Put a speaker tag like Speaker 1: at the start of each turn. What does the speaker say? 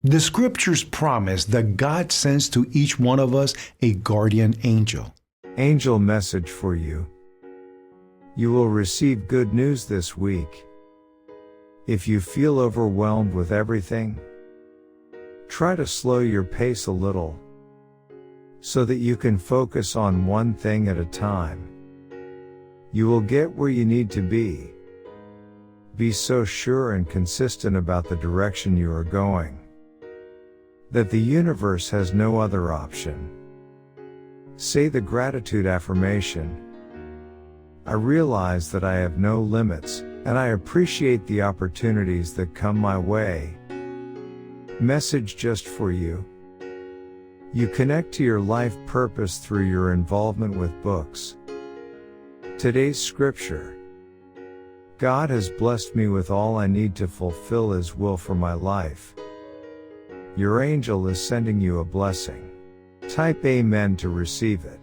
Speaker 1: The scriptures promise that God sends to each one of us a guardian angel.
Speaker 2: Angel message for you. You will receive good news this week. If you feel overwhelmed with everything, try to slow your pace a little so that you can focus on one thing at a time. You will get where you need to be. Be so sure and consistent about the direction you are going that the universe has no other option. Say the gratitude affirmation. I realize that I have no limits, and I appreciate the opportunities that come my way. Message just for you. You connect to your life purpose through your involvement with books. Today's scripture. God has blessed me with all I need to fulfill His will for my life. Your angel is sending you a blessing. Type Amen to receive it.